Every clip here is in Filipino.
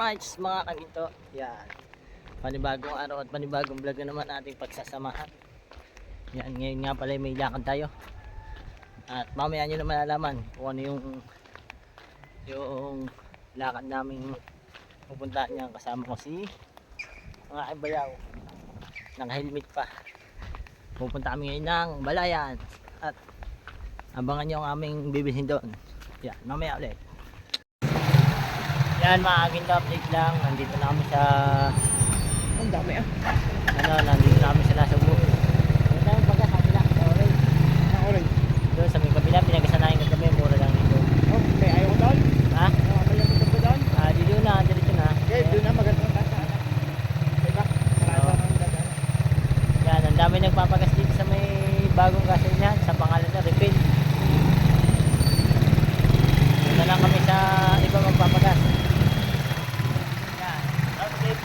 March mga kaginto. Yan. Panibagong araw at panibagong vlog na naman ating pagsasamahan. Yan, ngayon nga pala may lakad tayo. At mamaya nyo na malalaman kung ano yung lakad namin pupuntahan niya. Kasama ko si mga Ibayaw. Naka-helmet pa. Pupunta kami ngayon ng Balayan. At abangan nyo ang aming bibilhin doon. Yan, mamaya ulit. Yan mga kaginto, update lang. Nandito na kami sa... Ang dami ah. Nandito na kami sa Nasugbu. Doon tayo baga sa kabila, sa orange. Ang orange. Doon sa may kabila, pinagasanayin ko kami, mura lang dito. Oh, may ayaw ko doon. Ha? May ayaw ko doon. Dito na, dito na. Okay, doon na magandang kasa. Diba? Marami ang dagan. Yan, ang dami nagpapagas dito sa may bagong gasolinahan sa pangalan na refill. Doon na lang kami sa ibang magpapagas. Yan, okay.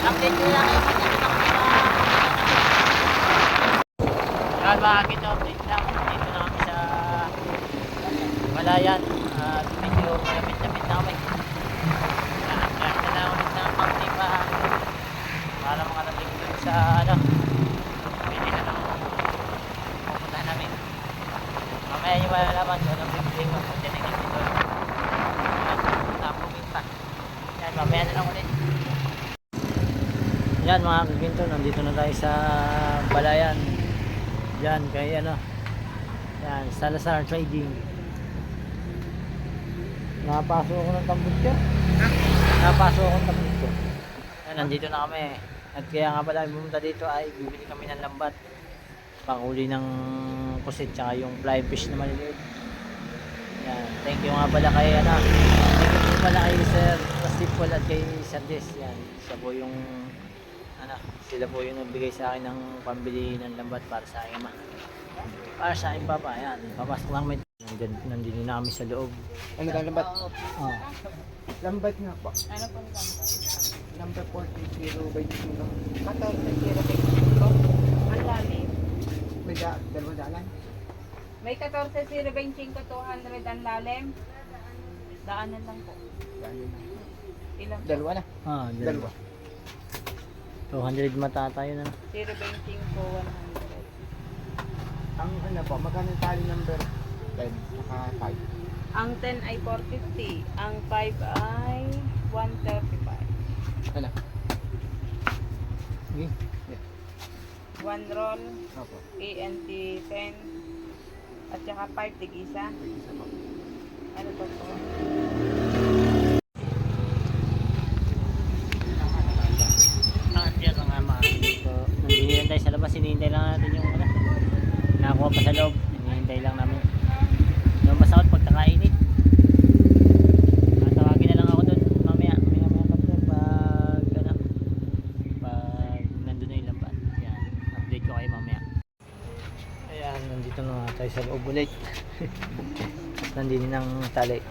Update ko lang kayo kung dito na kami sa... Yan mga kaginto, update lang. Dito na kami sa Balayan. At medyo malapit-lapit na kami. Kaya na lang ulit ng pangti pa para makarating dun sa ano, pili na lang pupuntahan namin. Mamaya nyo malalaman kung anong bibigay mo kung dyan ang hindi doon. Tapuming pa. Yan, mamaya na lang ulit. Yan mga kaginto, nandito na tayo sa Balayan. Yan, kay ano. Yan, Salazar Trading. Napasok ako ng tambutso. Napasok ako ng tambutso. Yan, nandito na kami. At kaya nga pala pumunta dito ay bibili kami ng lambat. Panghuli ng kusit tsaka yung fly fish na maliliit. Yan, thank you nga pala kay ano. Thank you pala kay Sir Pasipol at kay Sir Des. Yan, siya po yung sila po yung nagbigay sa akin ng pambili ng lambat para sa akin para sa akin papa. Ayan, papasok lang may nandito na kami sa loob. Ano ka lambat? Oh. Lambat nga po. Ano po lambat? Number 40 by 2. 14 Malalim. May dalawang daalan. May 14.025 200 ang lalim. Daanan lang po. Ilang? Dalawa na. Dalawa. 200 mata tayo na. 0.25 100. Ang ano po, magkano yung tali number 10 saka 5? Ang 10 ay 450. Ang 5 ay 135. Ano? Okay. 1 roll, Opo. ENT 10. At saka 5 tig-isa. Isa po. Ano to po? At yan ang mga dito. Nandinilan tayo sa labas. Hinihintay lang natin yung ano. Nakakuha pa sa loob. Hinihintay lang namin. Yung masakot pag nakainit. Tawagin na lang ako doon mamaya. Mamaya pa doon pag ano. Pag nandun na yung lambat. Yan. Update ko kayo mamaya. Ayan. Nandito na nga tayo sa loob ulit. Nandito ng tali.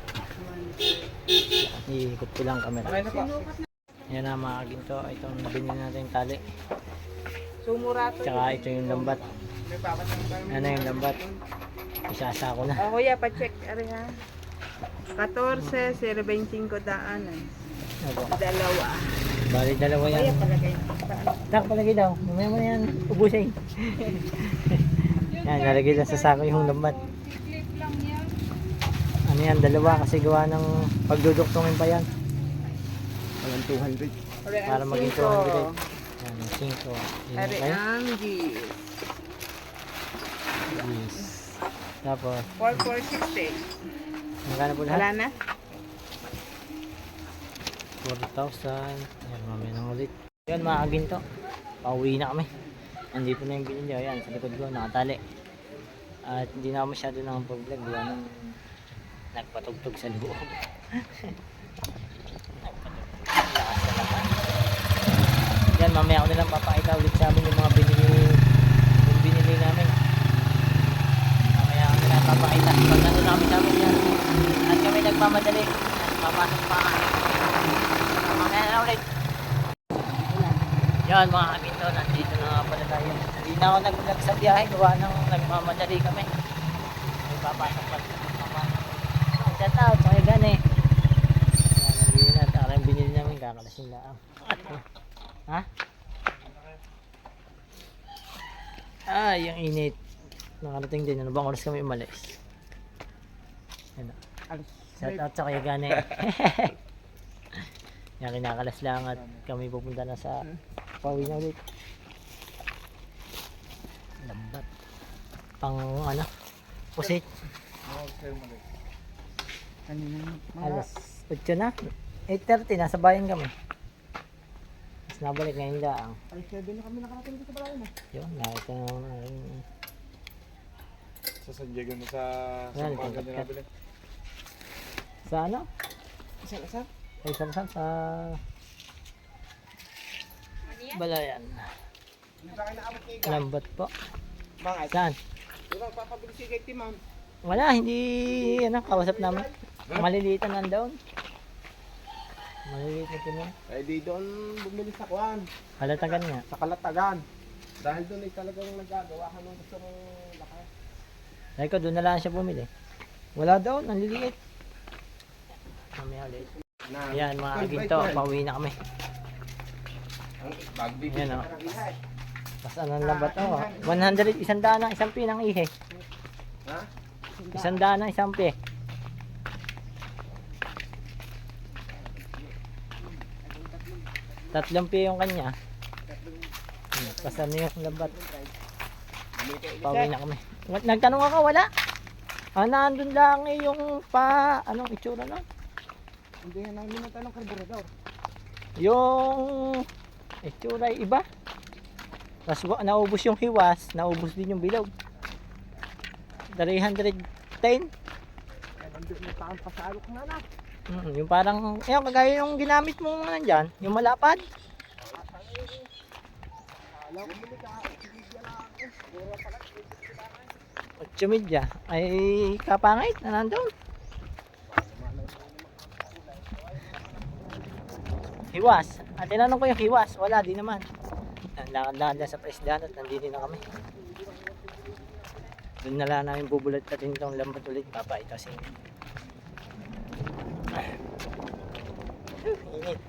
Iikot ko lang camera. Okay na po. Yan na mga kaginto. Itong nabili natin yung tali. Sumurato. Tsaka ito yung lambat. Ano yung lambat? Isasa ko na. Oh, kuya, pa-check. Ari ha. 14.025 daanan. Opo. Dalawa. Bali, dalawa yan. Kaya palagay mo. Tak, palagay daw. Mamaya mo na yan. Ubusin. Yan, lalagay lang sa sako yung lambat. Clip lang yan. Ano yan, dalawa kasi gawa ng pagduduktungin pa yan. Walang 200. Para maging 200. Yan, yung 5. Yan, Ari okay? ang G's. Yes. Tapos, 4,460. magkano po Wala lahat? na? 4,000. Yan, mamaya nang ulit. Yan mga kaginto. Pauwi na kami. Nandito na yung binili. Ayan, sa likod ko, nakatali. At hindi na ako masyado nang pag-vlog. Gawa nang nagpatugtog sa loob. Lakas na naman. Yan, mamaya ako nilang papakita ulit sa amin yung mga binili namin. Mamaya ako nilang papakita. Pag nandun na kami sa amin yan. At kami nagmamadali. Papasok pa kami. Mamaya na ulit. Yan mga kaminto, nandito na nga pala tayo. Hindi na ako nag-vlog sa biyahe. Gawa nang nagmamadali kami. May papasok pa. Shout out, so kaya gani. Yan, nabili na. Tara yung binili namin, kakalasin lang. Ha? Ay, yung init. Nakarating din. Ano bang oras kami umalis? Yan. Shout out sa kaya gani. Yan, kinakalas lang at kami pupunta na sa pauwi na ulit. Lambat. Pang ano? Pusit. Alas 8 na. 8:30 nasa bayan kami. Tapos nabalik ngayon lang. Ay, 7 na kami nakarating dito sa bayan. Yun, nakita na naman namin. Sa San Diego na sa Yan, Sambuanga tingkat. na nabili. Sa ano? Isa? Ay, saan sa Balayan. Hindi ba kayo naabot kay Guy? Lambat po. Bakit? Saan? Di ba papabili si Kay Timam? Wala, hindi ano, kausap namin. Maliliitan nandoon. Maliliit na tinan. Ay, di doon bumili sa Kwan. Halatagan nga. Sa Kalatagan. Dahil doon ay talagang nagagawa ka nung gusto mong lakas. Dahil ko, doon na lang siya bumili. Wala daw, nanliliit. Mamaya ulit. Ayan mga kaginto, pauwi na kami. Bagbibig Ayan, oh. ng ihay. Mas ano lang ba ito? 100, 100 ang isang pinang ihe. Ha? 100 ang isang pi. Tatlong pi yung kanya. Pas ano yung labat. Pauwi na kami. Nagtanong ako, wala. Nandun lang eh yung anong itsura na? Hindi na namin natanong karburador. Yung itsura ay iba. Tapos naubos yung hiwas, naubos din yung bilog. 310. Kaya nandun may taon pa sa alok na na. Yung parang, ayun, kagaya yung ginamit mo nandyan, yung malapad. Alam ko bumili ka, bibigyan lang ako. Siguro pala, bibigyan lang ako. 8 media ay kapangit na nandun. Hiwas. At tinanong ko yung hiwas, wala din naman. Lakad-lakad lang sa presdan at nandito na kami. Doon na lang namin bubulat natin itong lambat ulit. Papakita sa inyo. Init.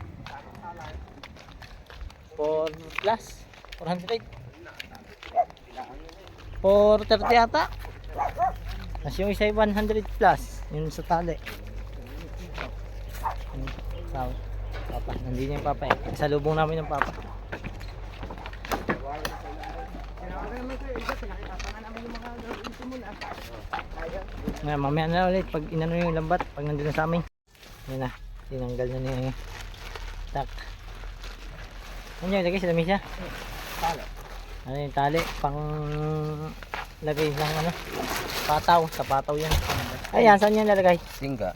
4 plus 400. 430 ata. Tapos yung isa ay 100 plus. Yun sa tali. Papa, nandito yung papa eh. Sa lubong namin ng papa. Ngayon, mamaya na ulit pag inano yung lambat. Pag nandun na sa amin. Yan na. Tinanggal na niya. Tak. Ano yun? Lagay sa lamisa? Talo. Ano yung tali? Pang lagay ng ano? Pataw. Sa pataw yan. Ayan, saan yan lalagay? Tingga.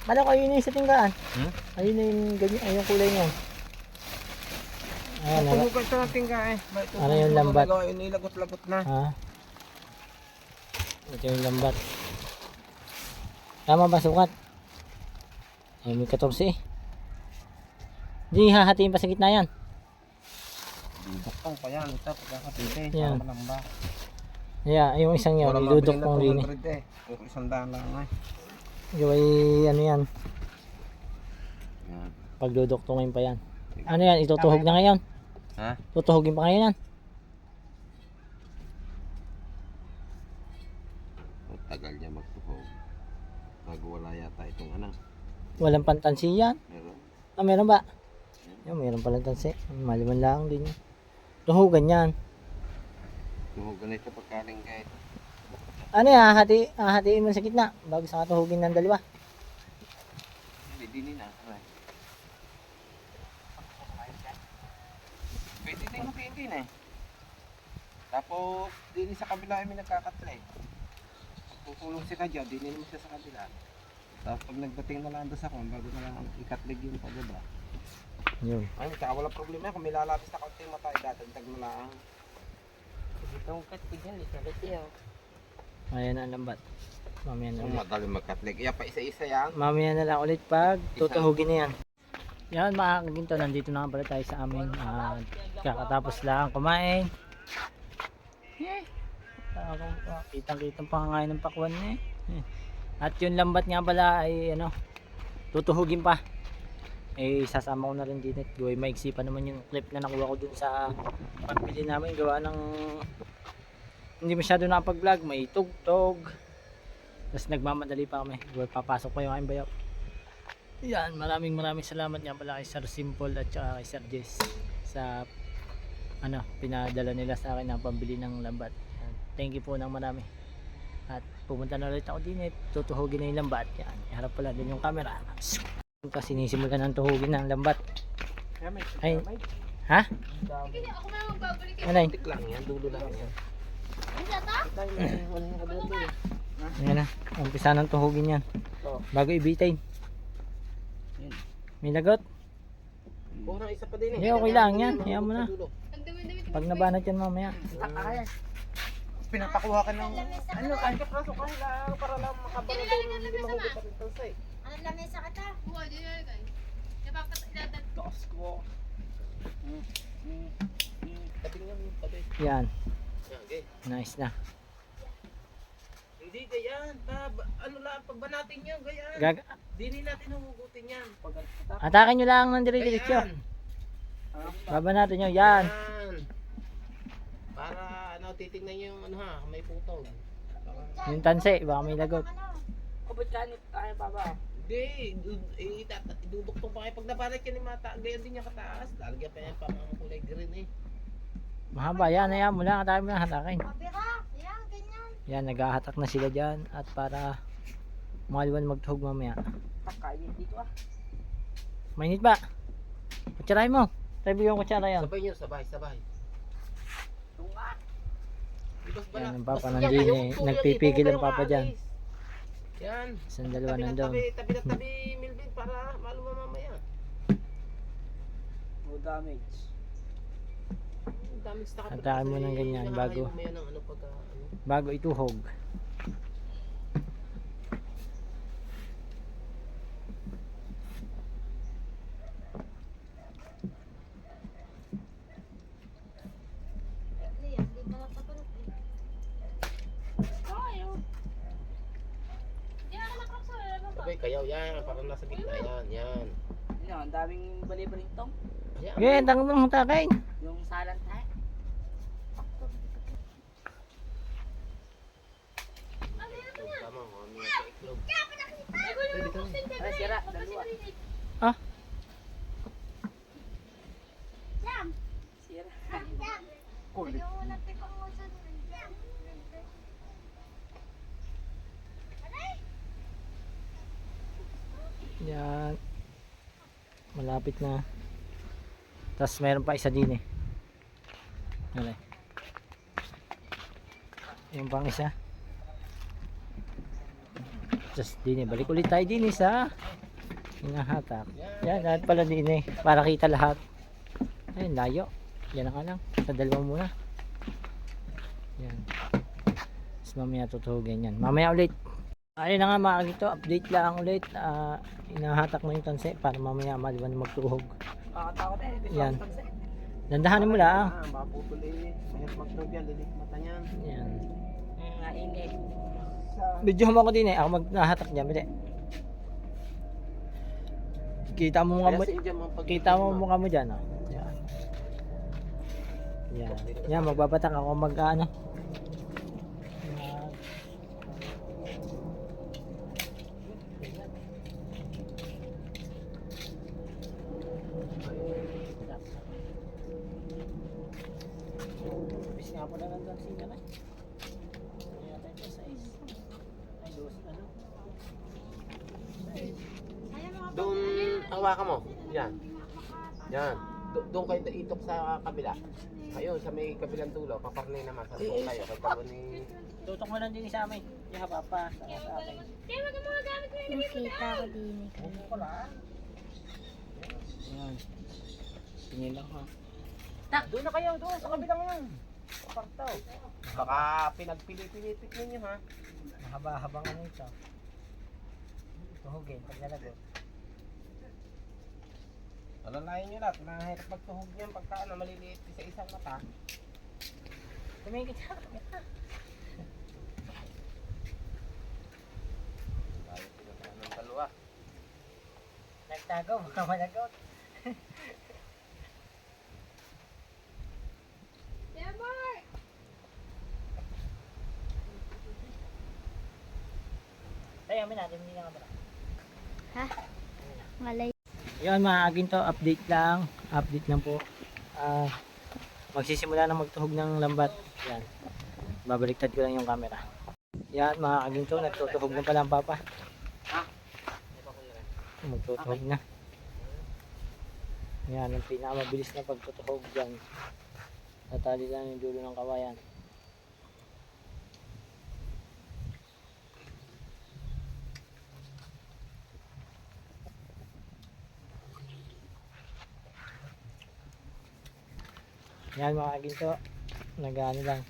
Kala ko yun yung sa tinggaan. Hmm? Ayun na yung ganyan. Ayun yung kulay niyan. Ayan, Puno ka sa tingga eh. Ano yung lambat? Inilagot-lagot na. Ha? Ito yung lambat. Tama ba sukat? Ay, may 14 eh. Di hahatiin pa sa gitna yan. Duktong pa yan. Ito, pagkakapinte. Yan. Para malamba. Yeah, yung isang yun. Wala Idudok mabili na kong rin eh. 200 eh. Yung isang daan lang eh. Yung ay ano yan. Yan. Pagduduktungin pa yan. Ano yan? Itutuhog na ngayon? Ha? Tutuhogin pa ngayon yan? Ang tagal niya magtuhog. Bago wala yata itong ano. Walang pantansi yan? Meron. Ah, meron ba? Yung meron palang tansi. Maliman lang din yan. Tuhugan yan. Tuhogan ito pagkaling kahit. Ano yan? Hahatiin mo sa gitna bago sa katuhugin ng dalawa. Hindi, dinin na. Pwede din hatiin din eh. Tapos, dinin sa kabila ay may nagkakatla eh. Tutulong si Kadya, dinin mo siya sa kabila. Tapos pag nagdating na lang doon sa kon, bago na lang ikatlig yung pagaba. Yun. Ay, tsaka wala problema. Kung may lalapis na kaunting mata, idatagdag na lang. Itong katpig yan, ikagat yan. Ayan ang lambat. Mamaya na Ang ulit. madaling magkatlig. Iya pa isa-isa yan. Mamaya na lang ulit pag tutuhugin na yan. Yan mga kaginto, nandito na nga pala tayo sa amin. Kakatapos lang kumain. Kitang-kitang pangangain ng pakwan niya eh. At yung lambat nga pala ay ano, tutuhugin pa. Eh sasama ko na rin din at gawin maiksi pa naman yung clip na nakuha ko dun sa pagbili namin. Gawa ng hindi masyado nakapag-vlog, may tugtog. Tapos nagmamadali pa kami. Papasok pa yung aking bayaw. Yan, maraming salamat nga pala kay Sir Simple at saka kay Sir Jess sa ano, pinadala nila sa akin ng pambili ng lambat. Thank you po ng marami. At pumunta na ulit ako din eh, tutuhugin na yung lambat. Yan, iharap pala din yung camera. Kasi sinisimulan ng tuhugin ng lambat. Ay, ha? Ano yun? Tik lang yan, dulo lang yan. Yan na, umpisa ng tuhugin yan. Bago ibitin. May lagot? Puro isa pa din eh. Hindi, okay lang yan. Hayaan mo na. Pag nabanat yan mamaya. Pinapakuha ka ng ano, kahit kapraso ka lang para lang makabalong hindi mahugot pa rin tansay. Ano lamesa ka ta? Buwa, di na guys. Napapatadadat. Taas ko. Tabi nga yung tabi. Yan, Okay. nice na. Hindi ganyan. Ano lang, pagbanatin nyo, ganyan. Dini natin humugutin yan. Atakin nyo lang ng dire-diretso. Baba natin nyo, yan. Para ano, titignan nyo yung ano ha, may putol. Yung tansi, baka may lagot. Kubot ka nito, kaya baba. Hindi, iduduktong pa kayo. Pag nabanat ka ni Mata, ganyan din yung kataas. Lalagyan pa yan pa mga kulay green eh. Mahaba, yan, ayan mo lang. Atakin mo lang, hatakin. Mabira. Yan, ganyan. Yan, naghahatak na sila dyan. At para maliwan magtuhog mamaya. Kakain dito ah. Mainit ba? Kutsarahin mo. Tabi yung kutsara yan. Sabay nyo, sabay. Tunga. Yan, ang papa nandun eh. Nagpipigil ang papa dyan. Yan. Isang dalawa Tabi nandun. Tabi na tabi, Milvin, para maluma mamaya. No damage. Damage na Hatakin mo ng ganyan, bago. Ano, pagka, ano. Bago ituhog. Liam, di ka lang patunod eh. Di ako nakapso. Alam mo ba? Sabay kayaw yan, para nasa gitna yan, yan. Ano, ang daming bali-balintong. Yan. Okay, tangan mo ng hatakin. Yung salan tayo. Tama mo, ano yung iklog. Ay, sira, dalawa. Ah, Liam. Sira. Liam. Kulit. Ayaw mo natin kung usan. Liam. yan. Malapit na. Tapos meron pa isa din eh. Ano? Yung pang isa. Tapos din eh. Balik ulit tayo din eh sa hinahatak. Yan, lahat pala din eh. Para kita lahat. Ayun, layo. Yan na ka lang. Sa dalawa muna. Yan. Tapos mamaya tutuhugin yan. Mamaya ulit. Ayun na nga mga kagito. Update lang ulit. Hinahatak mo yung tanse para mamaya maliwan magtuhog. Kakatakot eh. Yan. Dandahanin mo lang. Baka putol eh. Mahirap mag-vlog yan, lilit mata niyan. Yan. Ingay. Video mo ako din eh. Ako maghahatak dyan. Bili. Kita mo mukha mo, Kaya si Ijam ang kita mo mukha mo dyan, oh. Yan. Yan. Yan, magbabatak ako mag-ano. Yan. Bis nga pala ng tansina na. Kaya tayo sa size. Ay, dos, ano? Doon, hawakan mo. Yan. Yan. Doon kayo itok sa kabila. Ayun, sa may kabilang dulo. Paparnay naman. Sa doon kayo. Kay talo ni... Tutok mo lang din sa amin. Yung papa, sa akin. Kaya wag mo gamit mo yung Nakita ko din eh. Yan. Tingin lang ha. Doon na kayo, doon sa kabilang yun. Papartaw. Baka pinagpili-pilitik ninyo ha. Mahaba-habang ano ito. Tuhugin, pag nalagot. Alalayan nyo lahat. Mahirap magtuhog niyan pagka ano, maliliit sa isang mata. Tumingin ka kami ha. Tayo pinatahan ng dalawa. Nagtago, baka malagot. Mark! Tayo, amin natin, hindi na ka pala. Ha? Malay. Yun mga aginto, update lang po. Magsisimula na magtuhog ng lambat. Yan. Babaliktad ko lang yung camera. Yan mga aginto, nagtutuhog na pala ang papa. Magtutuhog na. Yan, ang pinakamabilis na pagtutuhog dyan. Tatali lang yung dulo ng kawayan. Yan mga aginto, nag-ano lang.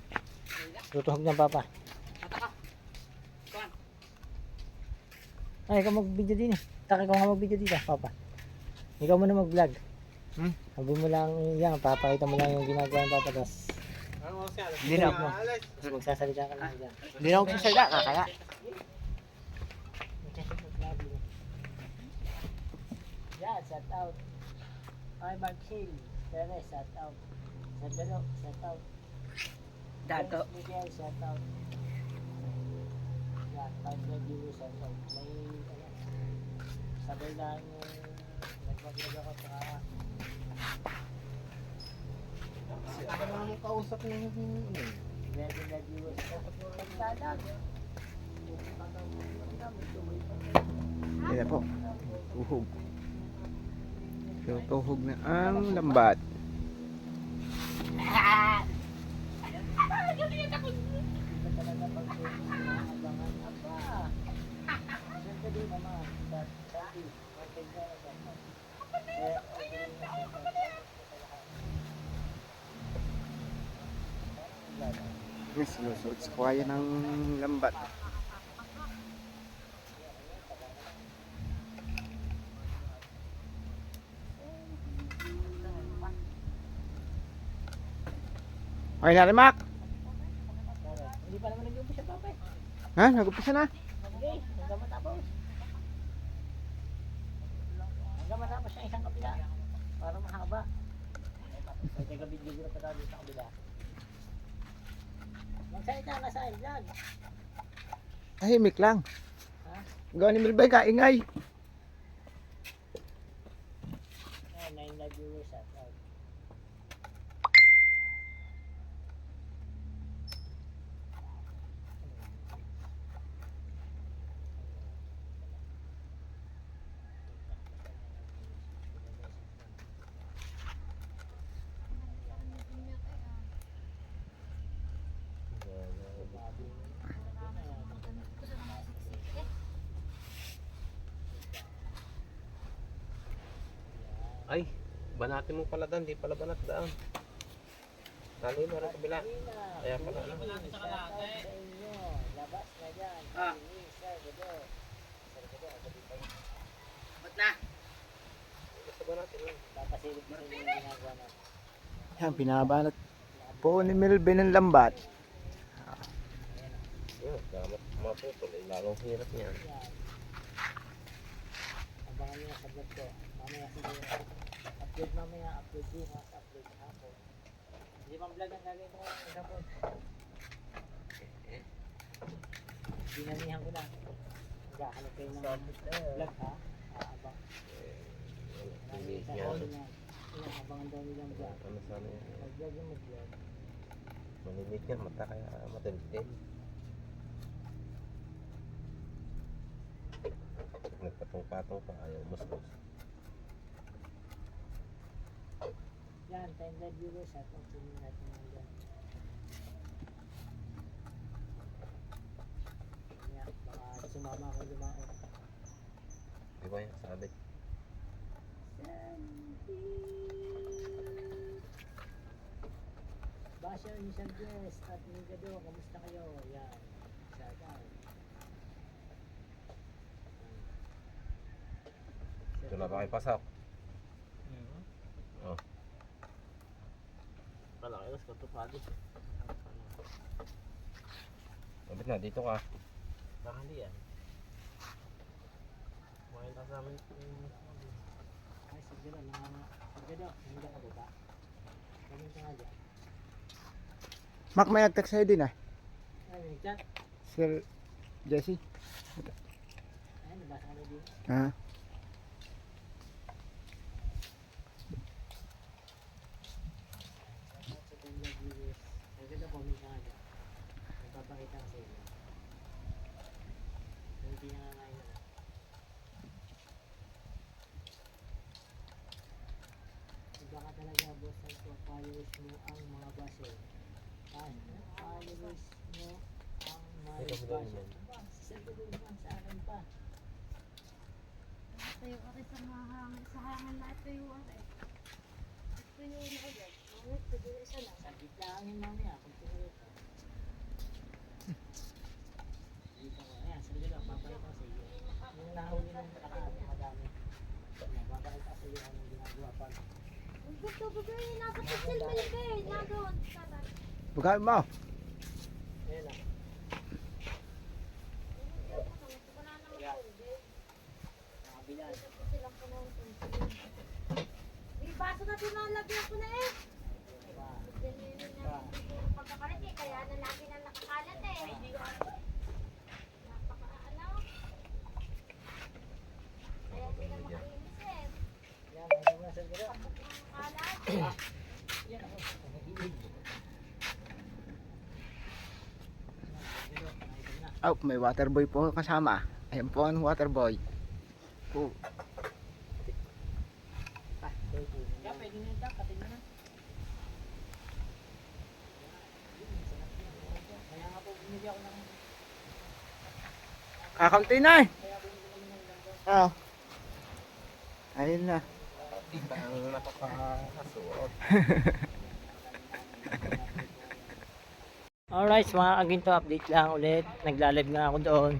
Tutuhog ng papa. Ay, ikaw mag-video din eh. Taka ikaw nga mag-video dito, papa. Ikaw muna mag-vlog. Sabi mo lang yan, papakita mo lang yung ginagawa ng papa. Tapos, Hindi na mo. Tapos magsasalita ka lang dyan. Hindi na ako sasalita. Kaya. Yan, shout out. Ay, Mark Hill. Teres, shout out. Nadalo, shout out. Dato. Miguel, shout out. Yan, 5 viewers, shout out. May, ano, sabay lang yung nagpag-vlog ako sa Ano mo kausap na yung Regular viewers. Nagsalag. Yan po. Tuhog. Tuhog na ang lambat. Sinusuot sa kwaya ng lambat. Okay na rin, Mac. Hindi pa naman nag-umpisa pa eh. Ha? Nag-upisa na? Okay, hanggang matapos. Hanggang matapos siya isang kabila. Para mahaba. So, taga-video ko na pa tayo sa kabila. Magsalita na sa vlog. Tahimik lang. Ha? Gawa ni Milbay ka, ingay. Ayan, 9 live viewers at out. Ay, banatin mo pala daan, di pala banat daan. Lalo mo rin kabila. Kaya pala ano. Labas na dyan. Ba't na? Basta banatin lang. Papasilip mo rin yung ginagawa natin. Yan, pinabanat po ni Milbay ng lambat. Yun, damat maputol. Lalong hirap niyan. Abangan nyo sa vlog ko. Mamaya siguro. Upload mamaya, upload din, upload hapon. Hindi pang vlog ang gagawin ko hapon. Binanihan ko na. Maghahanap kayo ng vlog ha. Aabang. Hindi Sa niya. hall na. Inaabangan daw nilang vlog. Ano sana yan? Mag-vlog yung mag-vlog. Malimit yan, mata kaya matintin. Nagpatong-patong pa, ayaw mustos. Yan, 10 live viewers at mag-tunin natin ng vlog. Yan, baka sumama ako lumaon. Di ba yan sabi? Basher, Michelle Jess, at Mingado, kamusta kayo? Yan, shout out. Ito na ba kayo pasok? Oh. Palaki, mas katupado. Sabit na, dito ka. Baka hindi yan. Kumain ka sa amin. Ay, Sagado, Sagado, hindi ka baba. Kaming ka nga dyan. Mac, may nag-text sa'yo din ah. Ay, may chat. Sir Jesse. Ay, nabasa ka na din. Ah. Sa Kenya viewers. Sagado, comment ka nga dyan. Nagpapakita ka sa inyo. Hindi nga nga yun. Iba ka talaga, boss. Ang followers mo ang mga basher. Followers mo ang mga Ito, basher. naman. Si Sagado naman sa akin pa. Tayo ka rin sa hangin na ito yung eh. Ito yung agad. Mamit, pwede na isa lang. Saglit lang yun mamaya kung tumulit ka. Dito ko. Ayan, Sagado, papalita ko sa iyo. Yung nahuli ng nakaraan, madami. Ayan, papalita ko sa iyo anong ginagawa pa. Ang gusto ko ba yung nasa kitchen mo yung kayo. Nagawa. Bugay mo. Ayan lang. Ayan. Nakabilan. May baso na pinalagyan ko na eh. Diba? Ganyan na pagkakalit eh. Kaya na lagi na nakakalat eh. Napaka-ano. Kaya hindi na makainis eh. Ayan, ano na Sagado? Kalat. Ayan ako. Naghilig. Sagado, nakita mo na. Oh, may water boy po kasama. Ayan po ang water boy. Oh. Kaya pwede na ito, katin mo na. Kaya nga po, bumili ako ng... Kakunti na eh. Kaya bumili kami ng ganda. Oh. Ayun na. Ang napakasuot. Alright, mga kaginto, update lang ulit. Nagla-live nga ako doon.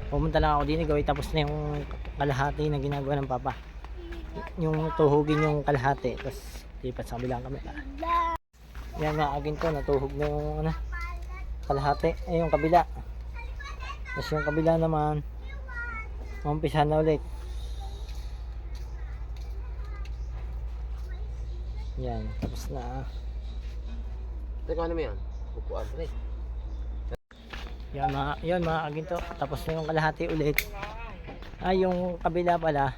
Pumunta lang ako din, gawin tapos na yung kalahati na ginagawa ng papa. Yung tuhugin yung kalahati, tapos lipat sa kabilang kami. Yan mga kaginto, natuhog na yung ano, kalahati, ay yung kabila. Tapos yung kabila naman, umpisahan na ulit. Yan, tapos na. Teka, ano mo yan? Upuan pa rin. Yan mga kaginto, tapos na yung kalahati ulit. Ay, yung kabila pala,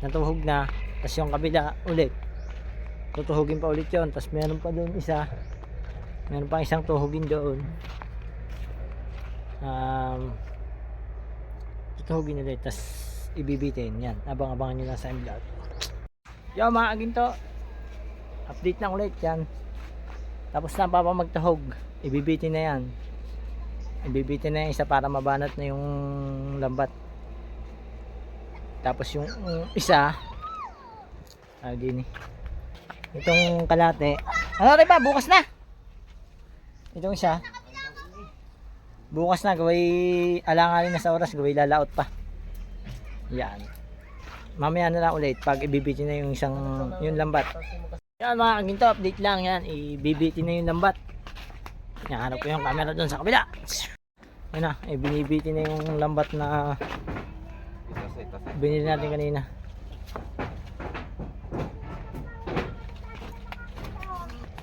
natuhog na. Tapos yung kabila ulit, tutuhugin pa ulit yon. Tapos meron pa doon isa, meron pa isang tuhugin doon. Tutuhugin ulit, tapos ibibitin. Yan, abang-abangan nyo lang sa vlog. Yo mga kaginto, update na ulit yan. Tapos na papa magtahog, ibibitin na yan. Ibibitin na yung isa para mabanat na yung lambat. Tapos yung isa, din itong kalate. Ano rin ba? Bukas na. Itong isa. Bukas na, gaway alanganin na sa oras, gaway lalaot pa. Yan. Mamaya na lang ulit pag ibibitin na yung isang yung lambat. Yan mga kaginto, update lang yan. Ibibitin na yung lambat. Yan, hanap ko yung camera doon sa kabila. Yan na, binibitin na yung lambat na binili natin kanina.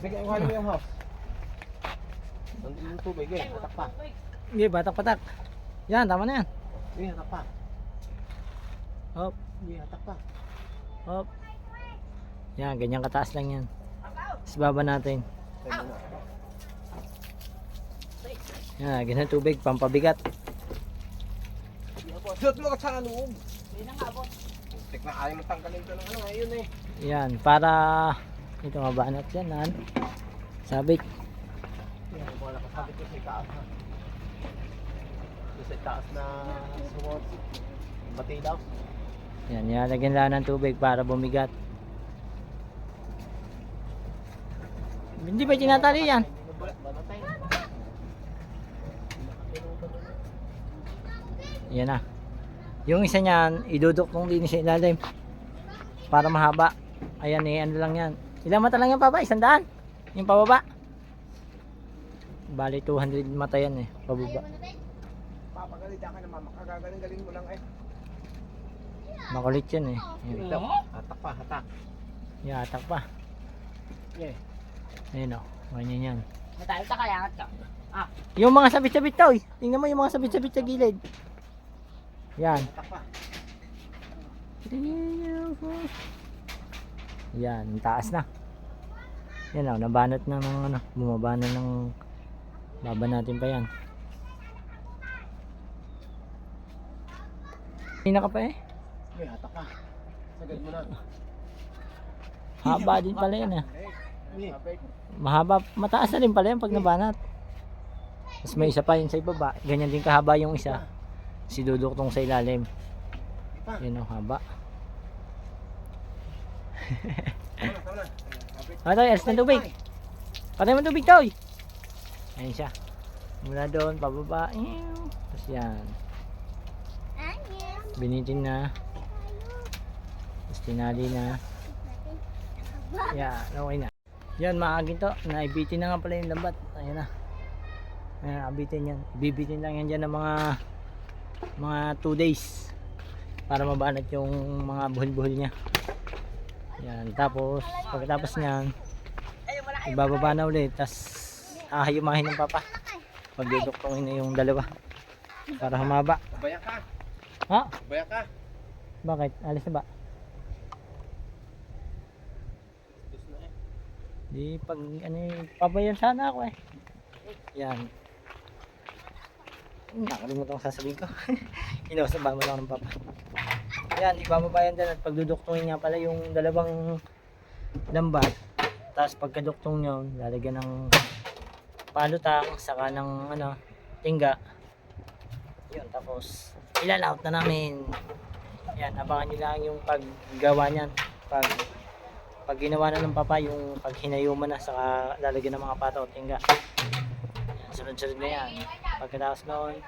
Bigay ko halin yung house. Nandun yung tubig eh. Hatak pa. Sige, batak-patak. Yan, tama na yan. Sige, hatak pa. Hop, Sige, hatak pa. hop. Yan, ganyan kataas lang yan. Tapos baba natin. Pwede na. Yan, ganyan tubig, pampabigat. Suot mo ka sa loob. Tek na ayaw mo tanggalin ito ng ano. Ayun eh. Yan, para ito mabanat yan, han. Sabit. Yan, mga nakasabit ko sa itaas na. Sa itaas na sumot. Batilaw. Yan, nilalagyan lang ng tubig para bumigat. Hindi ba tinatali yan? Banatay. Yan na. Yung isa niyan, iduduktong din sa ilalim para mahaba. Ayan eh, ano lang yan. Ilang mata lang yan, Papa? 100? Yung pababa? Bali 200 mata yan eh, pababa. Papagalit ka naman. Makagagaling-galing mo lang eh. Makulit yan eh. Yan. Ito. Hatak pa, hatak. Yatak pa. Yeah. Ayun o, ganyan yan. Matayo ta kaya ka. Yung mga sabit-sabit to eh. Tingnan mo yung mga sabit-sabit sa gilid. Yan. Hatak pa. Yan, taas na. Yan o, nabanat na ng ano, bumaba na ng baba natin pa yan. Hindi na ka pa eh. Yeah, hatak pa. Sagad mo na. Haba din pala yan eh. Yeah. Mahaba, mataas na rin pala yan pag nabanat. Tapos may isa pa yun sa ibaba. Ganyan din kahaba yung isa. Si duduktong sa ilalim. Yan o, haba. Tama na. Toy, alis ng tubig. Patay mo tubig, Toy. Ayan siya. Mula doon, pababa. Tapos yan. Binitin na. Tapos tinali na. Yan, okay na. Yan, maagin to. Naibitin na nga pala yung lambat. Ayan na. Ayan, abitin yan. Ibibitin lang yan dyan ng mga 2 days. Para mabanat yung mga buhol-buhol niya. Yan, tapos pagkatapos niyan, ibababa na ulit. Tapos ahayumahin ng Papa. Pagduduktongin na yung dalawa. Para humaba. Baya ka. Ha? Baya ka. Bakit? Alis na ba? Di pag ano pabayan sana ako eh. Yan. Nakalimutan ko sasabihin ko. Inusaba mo lang ng Papa. Yan, ibababayan din at pagduduktongin nga pala yung dalawang lambat. Tapos pagkaduktong nyo, lalagyan ng palutang, saka ng ano, tingga. Yun, tapos ilalaot na namin. Yan, abangan nyo lang yung paggawa niyan. Pag ginawa na ng Papa, yung paghinayuman na, saka lalagyan ng mga pata o tingga. Yan, sunod-sunod na yan. Pagkatapos noon,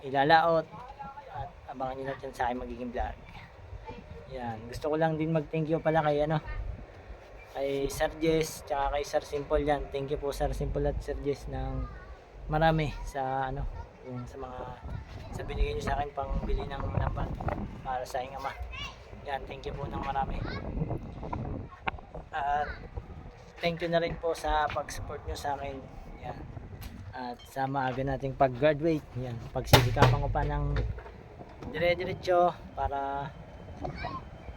ilalaot. At abangan nyo natin sa aking magiging vlog. Yan, gusto ko lang din mag-thank you pala kay ano, kay Sir Jess, tsaka kay Sir Simple yan. Thank you po Sir Simple at Sir Jess ng marami sa ano, yung sa mga sa binigay nyo sa akin pang bili ng lambat para sa aking ama. Yan, thank you po ng marami. At thank you na rin po sa pag-support nyo sa akin. Yan. At sa maaga nating pag-graduate. Yan, pagsisikapan ko pa ng dire-diretso para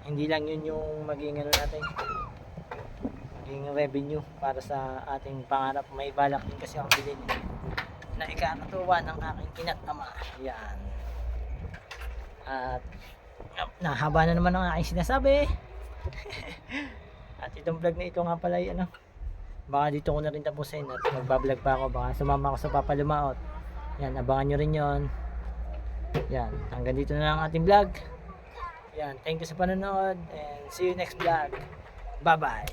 hindi lang yun yung maging ano natin, maging revenue para sa ating pangarap. May balak din kasi ang bilhin na ikakatuwa ng aking ina't ama. Yan. At nahaba na naman ang aking sinasabi. At itong vlog na ito nga pala ay ano, baka dito ko na rin tapusin at magbablog pa ako, baka sumama ako sa Papa Lumaot. Yan, abangan nyo rin yon. Yan, hanggang dito na lang ang ating vlog. Yan, thank you sa panonood and see you next vlog. Bye bye.